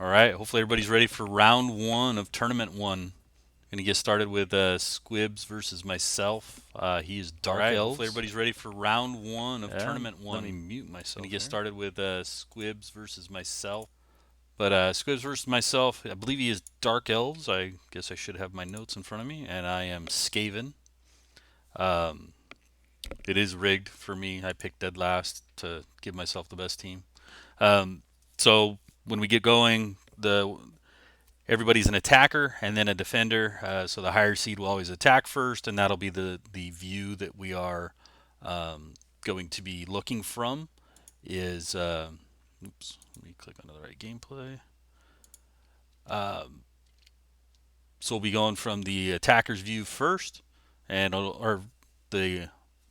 All right, hopefully everybody's ready for round one of tournament one. Gonna get started with Squibs versus myself. He is Dark Elves. Hopefully everybody's ready for round one of tournament one. Let me mute myself. Gonna get started with Squibs versus myself. But Squibs versus myself, I believe he is Dark Elves. I guess I should have my notes in front of me, and I am Skaven. It is rigged for me. I picked dead last to give myself the best team. So when we get going, everybody's an attacker and then a defender. So the higher seed will always attack first, and that'll be the view that we are going to be looking from. Is oops, let me click onto the right gameplay. So we'll be going from the attacker's view first, and or the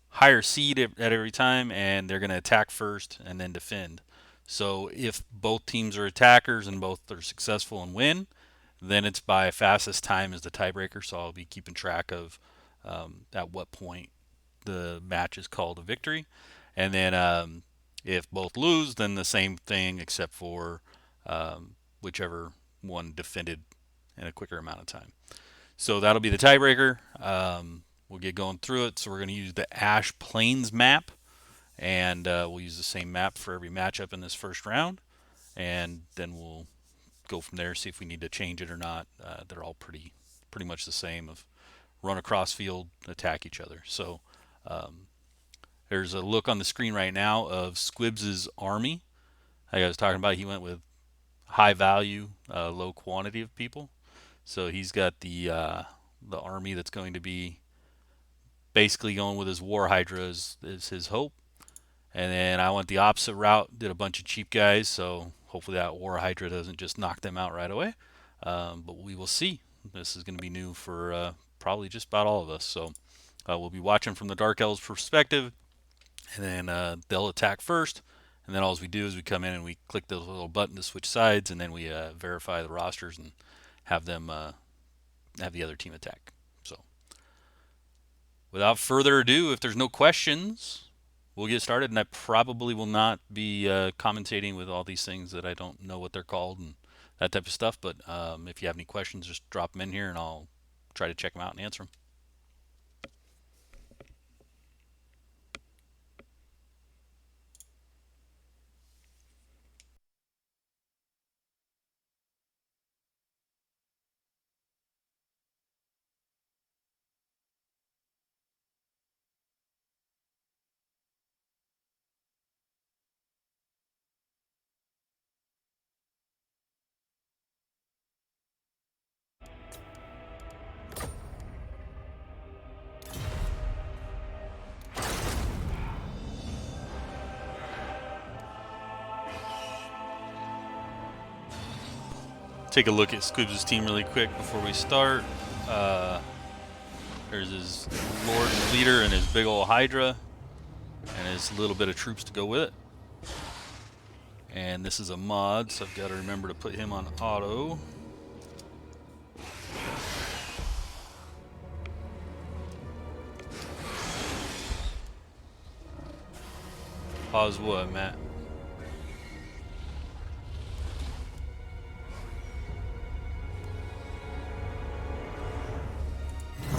higher seed at every time, and they're going to attack first and then defend. So if both teams are attackers and both are successful and win, then it's by fastest time as the tiebreaker. So I'll be keeping track of at what point the match is called a victory. And then if both lose, then the same thing except for whichever one defended in a quicker amount of time. So that'll be the tiebreaker. We'll get going through it. So we're going to use the Ash Plains map, and we'll use the same map for every matchup in this first round, and then we'll go from there, see if we need to change it or not. They're all pretty much the same of run across field, attack each other. So there's a look on the screen right now of Squibs' army. Like I was talking about, he went with high value, low quantity of people. So he's got the army that's going to be basically going with his War Hydra is his hope. And then I went the opposite route, did a bunch of cheap guys, so hopefully that War Hydra doesn't just knock them out right away. But we will see. This is going to be new for probably just about all of us. So we'll be watching from the Dark Elves perspective, and then they'll attack first. And then all we do is we come in and we click the little button to switch sides, and then we verify the rosters and have them have the other team attack. So without further ado, if there's no questions, we'll get started. And I probably will not be commentating with all these things that I don't know what they're called and that type of stuff. But if you have any questions, just drop them in here and I'll try to check them out and answer them. Take a look at Squibs' team really quick before we start. There's his Lord and Leader and his big old Hydra and his little bit of troops to go with it. And this is a mod, so I've got to remember to put him on auto. Pause what, Matt?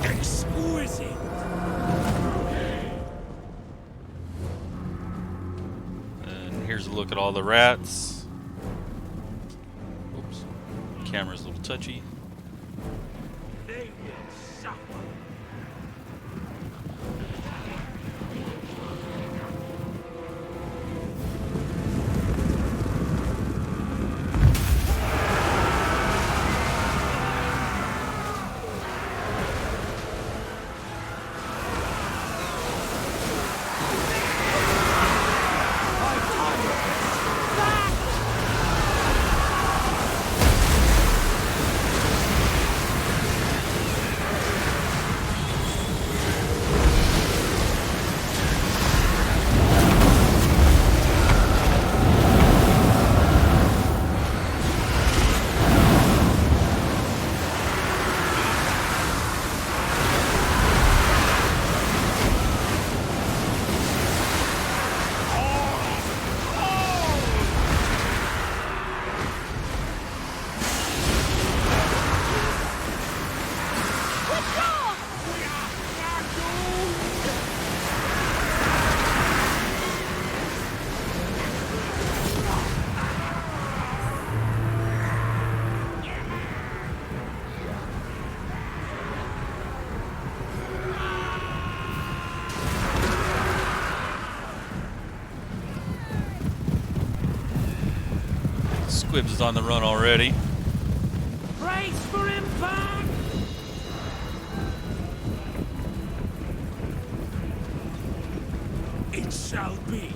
Exquisite. And here's a look at all the rats. Oops. Camera's a little touchy. They will suffer. Squibs is on the run already. Brace for impact! It shall be.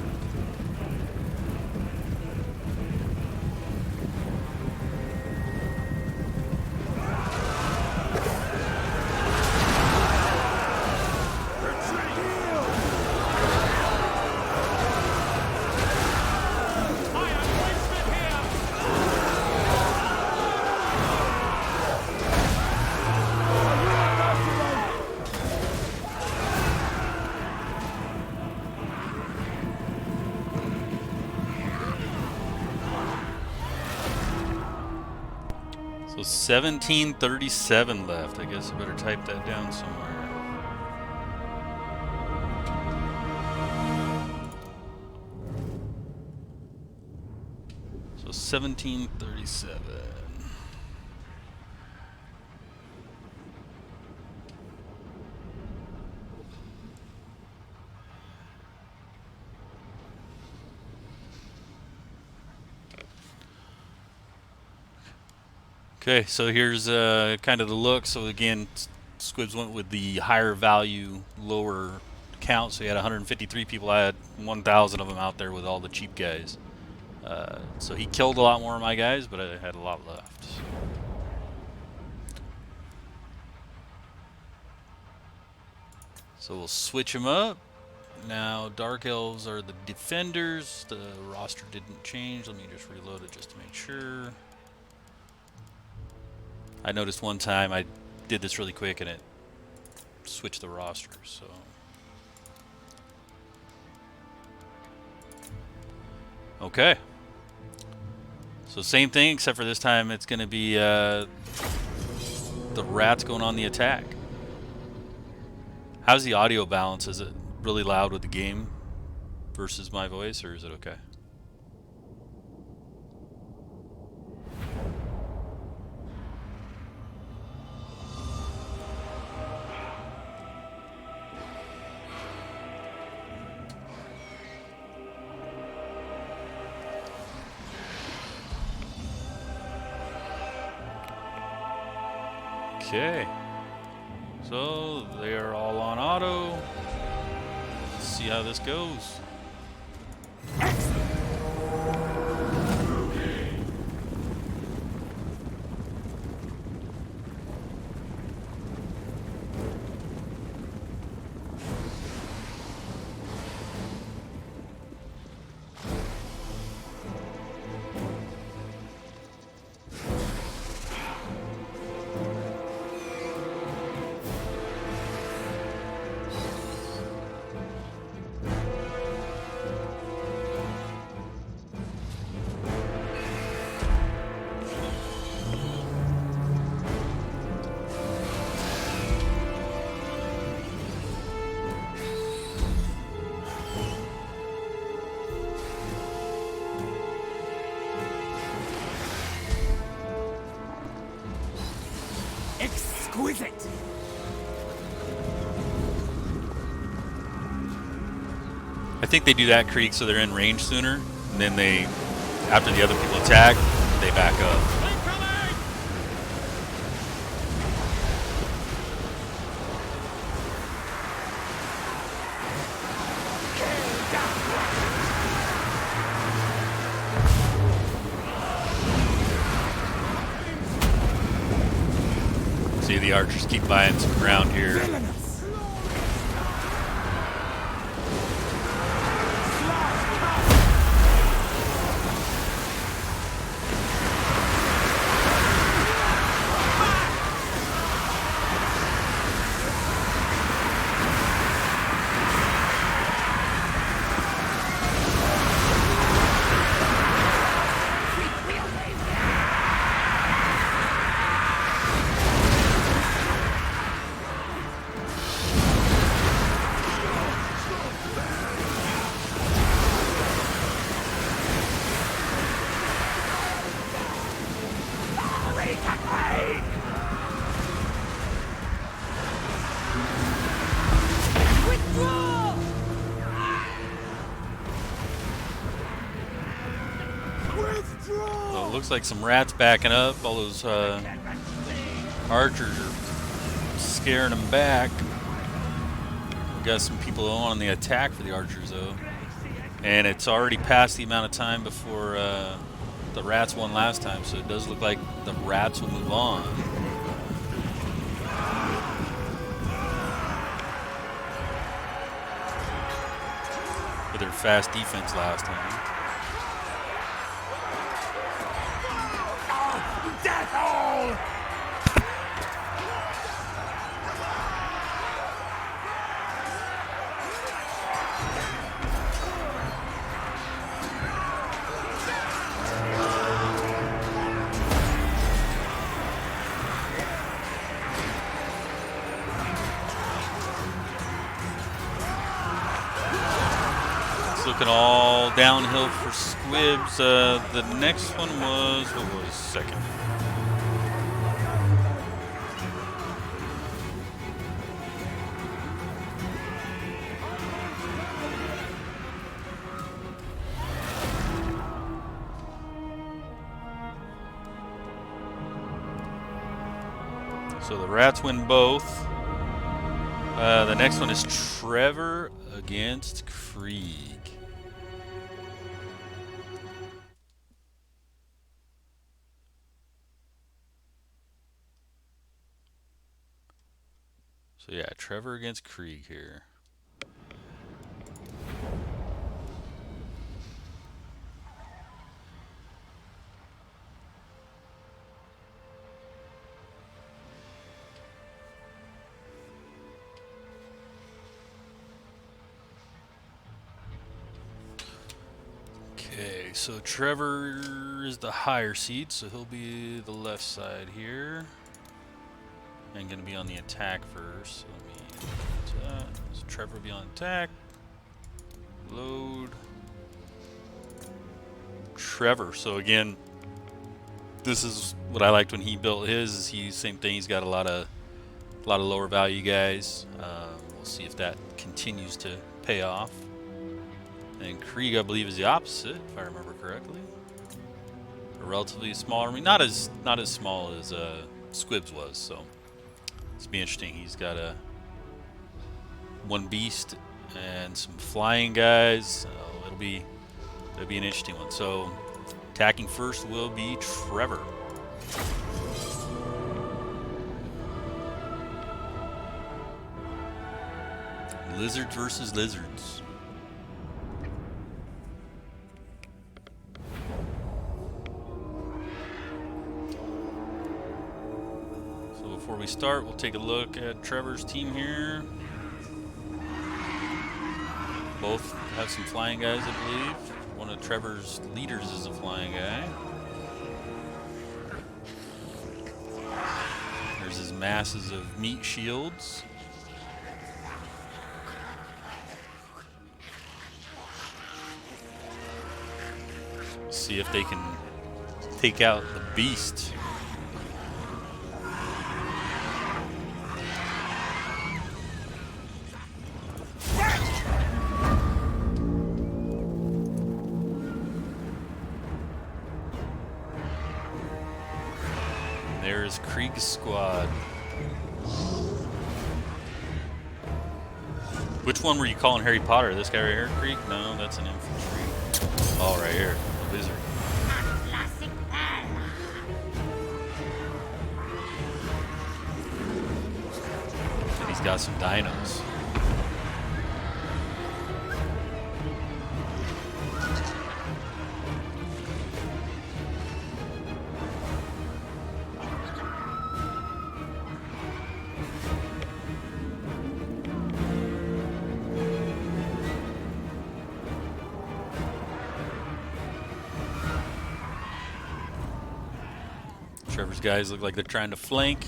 So 1737 left. I guess I better type that down somewhere. So 1737. Okay, so here's kind of the look. So again, Squibs went with the higher value, lower count. So he had 153 people. I had 1,000 of them out there with all the cheap guys. So he killed a lot more of my guys, but I had a lot left. So we'll switch them up. Now Dark Elves are the defenders. The roster didn't change. Let me just reload it just to make sure. I noticed one time I did this really quick and it switched the rosters, so. Okay. So same thing, except for this time it's going to be the rats going on the attack. How's the audio balance? Is it really loud with the game versus my voice, or is it okay? Okay, so they are all on auto. Let's see how this goes. Exquisite! I think they do that, Creek, so they're in range sooner, and then they, after the other people attack, they back up. See, the archers keep buying some ground here. So it looks like some rats backing up. All those archers are scaring them back. We got some people on the attack for the archers though. And it's already past the amount of time before the rats won last time, so it does look like the rats will move on. With their fast defense last time. Death all! It's looking all downhill for Squibs. The next one was, what was second? So the rats win both. The next one is Trevor against Krieg. So yeah, Trevor against Krieg here. Okay, so Trevor is the higher seat, so he'll be the left side here. And gonna be on the attack first. So let me do that. So Trevor will be on attack. Load. Trevor. So again, this is what I liked when he built his. Is he same thing? He's got a lot of lower value guys. We'll see if that continues to pay off. And Krieg, I believe, is the opposite, if I remember correctly. A relatively small army, not as small as Squibs was. So it's be interesting. He's got one beast and some flying guys. So it'll be an interesting one. So attacking first will be Trevor. Lizards versus lizards. So before we start, we'll take a look at Trevor's team here. Both have some flying guys, I believe. One of Trevor's leaders is a flying guy. There's his masses of meat shields. See if they can take out the beast. There's Krieg's squad. Which one were you calling Harry Potter? This guy right here, Krieg? No, that's an infantry. Oh, right here, the wizard. And he's got some dinos. Trevor's guys look like they're trying to flank.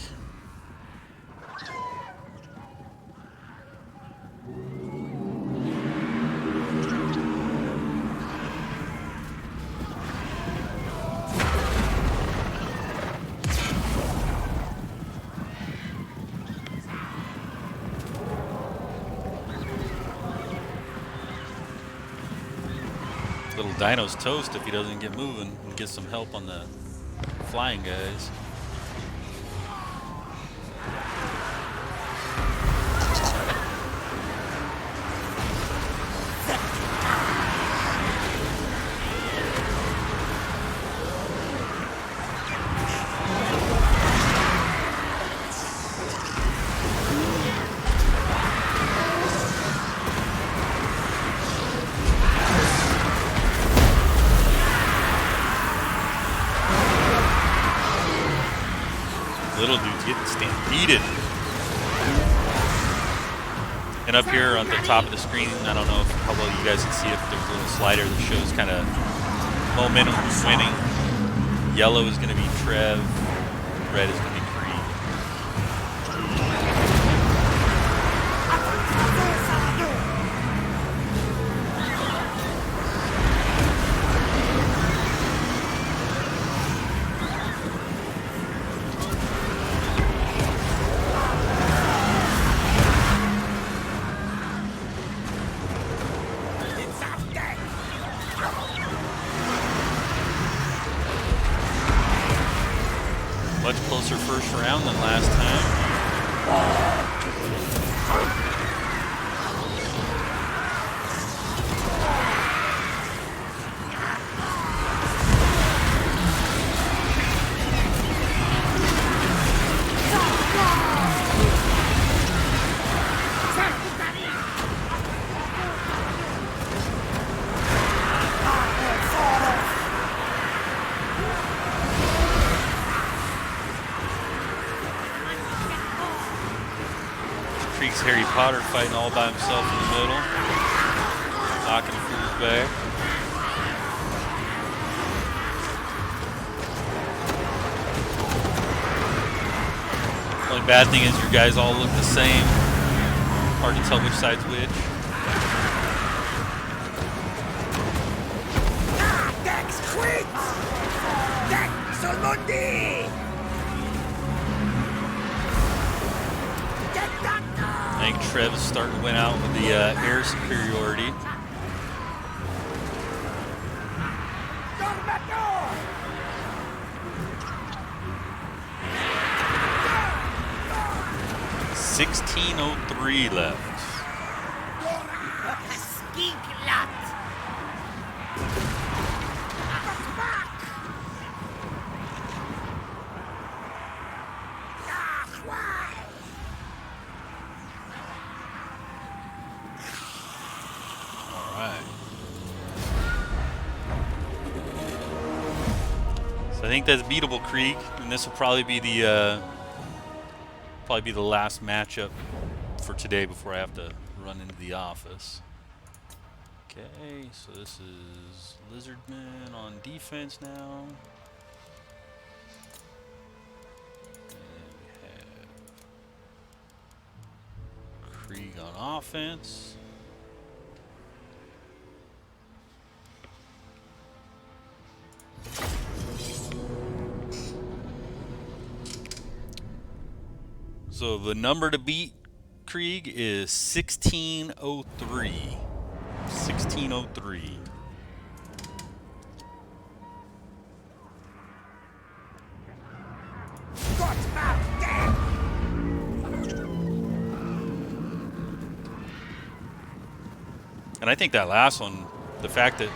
Little Dino's toast if he doesn't get moving and get some help on the flying guys. Little dude's getting stampeded. And up here on the top of the screen, I don't know how well you guys can see it, but there's a little slider that shows kind of momentum winning. Yellow is going to be Trev, red is going to be Creed. Much closer first round than last time. Creek's Harry Potter fighting all by himself in the middle. Knocking fools back. Only bad thing is your guys all look the same. Hard to tell which side's which. Dex quit! Dex Solmundi! I think Trev is starting to win out with the air superiority. $16.03 left. I think that's beatable, Krieg, and this will probably be the last matchup for today before I have to run into the office. Okay, so this is Lizardman on defense now. And we have Krieg on offense. So the number to beat Krieg is 1603. 1603. And I think that last one, the fact that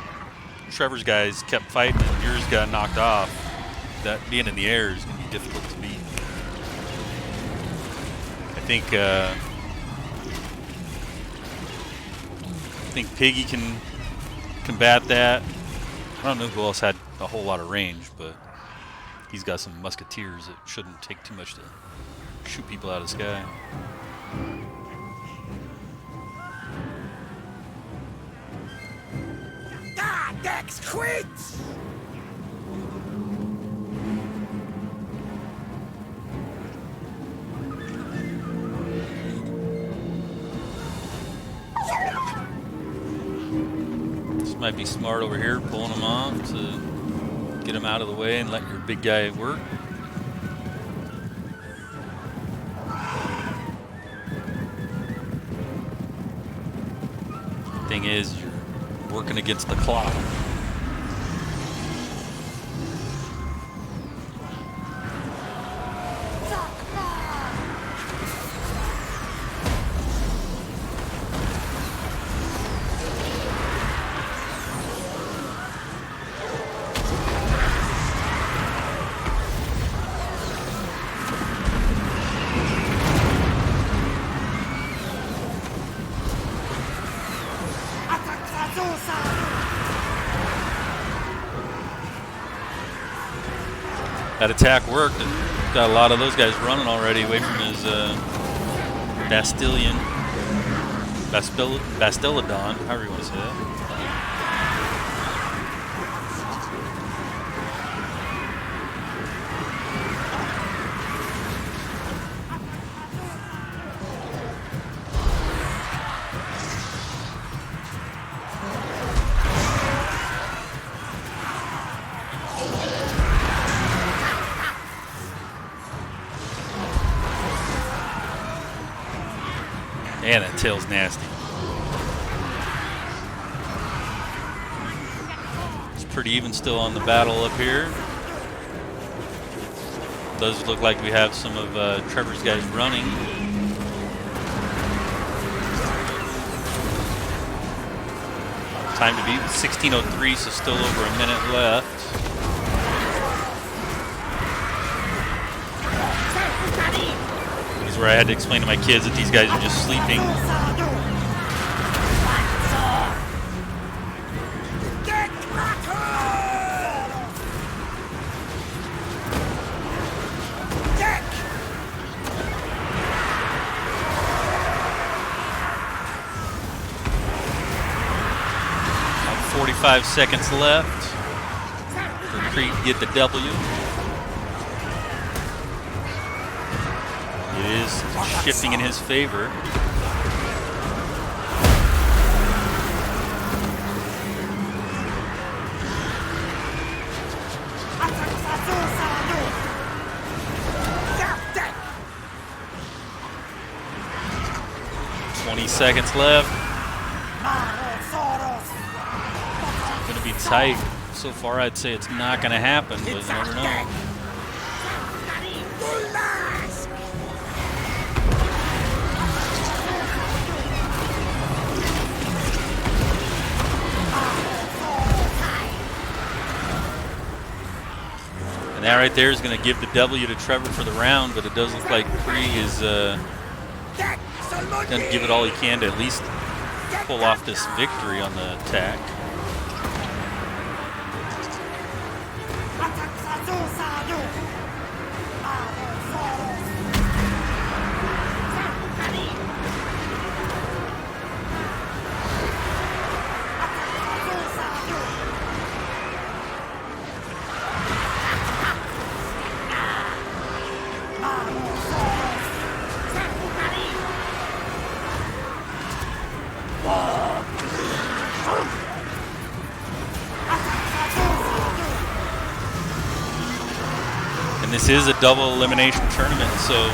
Trevor's guys kept fighting and yours got knocked off, that being in the air is going to be difficult to beat. I think Piggy can combat that. I don't know who else had a whole lot of range, but he's got some musketeers that shouldn't take too much to shoot people out of the sky. Dex quit! This might be smart over here, pulling him off to get him out of the way and let your big guy work. Thing is, you're working against the clock. That attack worked. Got a lot of those guys running already away from his Bastiladon, however you want to say that. Man, that tail's nasty. It's pretty even still on the battle up here. Does look like we have some of Trevor's guys running. Time to beat 16:03, so still over a minute left. This is where I had to explain to my kids that these guys are just sleeping. About 45 seconds left for Creed to get the W. It is shifting in his favor. Seconds left. It's going to be tight. So far, I'd say it's not going to happen, but you never know. And that right there is going to give the W to Trevor for the round, but it does look like Cree is going to give it all he can to at least pull off this victory on the attack. And this is a double elimination tournament, so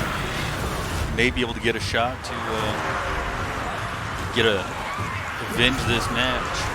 may be able to get a shot to avenge this match.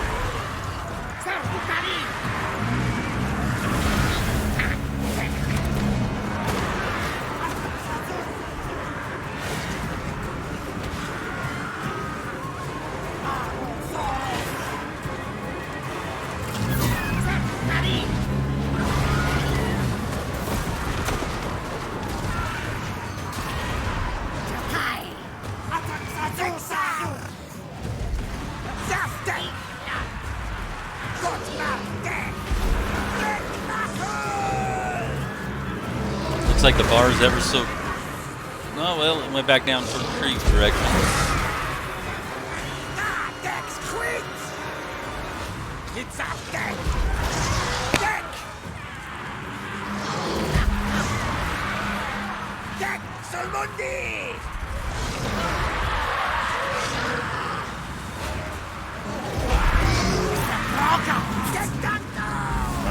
Looks like the bar is ever so... Oh, well, it went back down toward the creek direction.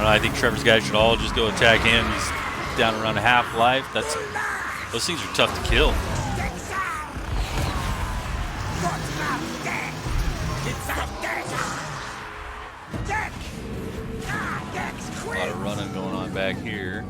I think Trevor's guys should all just go attack him. He's down around a half life. Those things are tough to kill. A lot of running going on back here.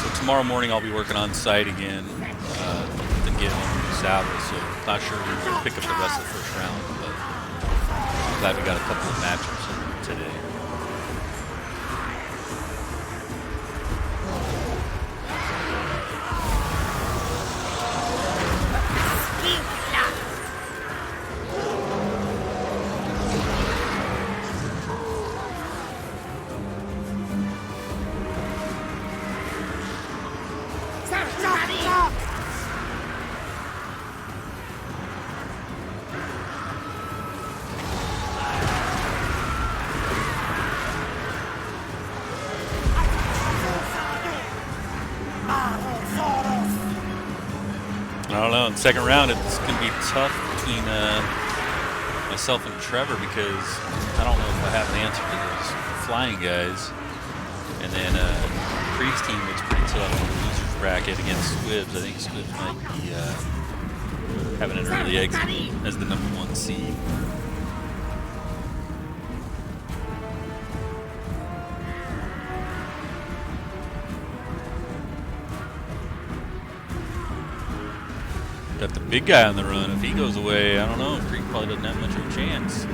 So tomorrow morning I'll be working on site again, then get home to Sabbath. So not sure we will pick up the rest of the first round, but I'm glad we got a couple of matchups today. I don't know. In the second round, it's going to be tough between myself and Trevor because I don't know if I have an answer to those flying guys. And then Creek's team looks pretty tough in the losers bracket against Squibs. I think Squibs might be having an early exit as the #1 seed. Got the big guy on the run. If he goes away, I don't know. Creek probably doesn't have much of a chance.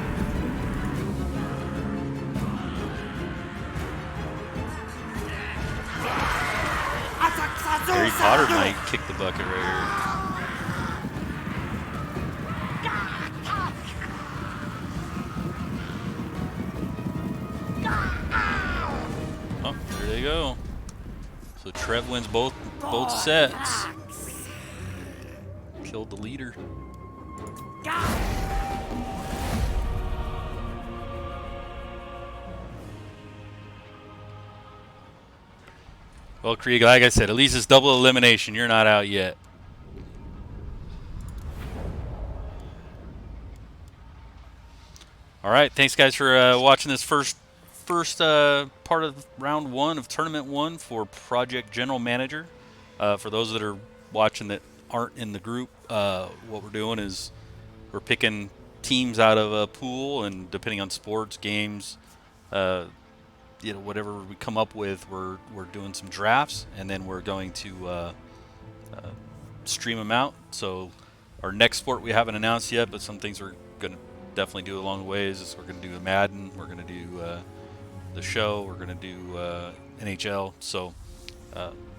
Harry Potter might kick the bucket right here. Oh, there they go. So Trev wins both sets. Killed the leader. Well, Krieg, like I said, at least it's double elimination. You're not out yet. All right, thanks guys for watching this first part of round 1 of tournament 1 for Project General Manager. For those that are watching that aren't in the group, what we're doing is we're picking teams out of a pool, and depending on sports, games, whatever we come up with, we're doing some drafts, and then we're going to stream them out. So our next sport we haven't announced yet, but some things we're going to definitely do along the way is we're going to do a Madden, we're going to do the show, we're going to do NHL. So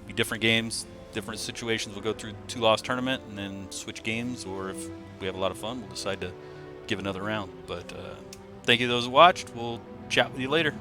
be different games, different situations. We'll go through 2-loss tournament and then switch games, or if we have a lot of fun, we'll decide to give another round. But thank you to those who watched. We'll chat with you later.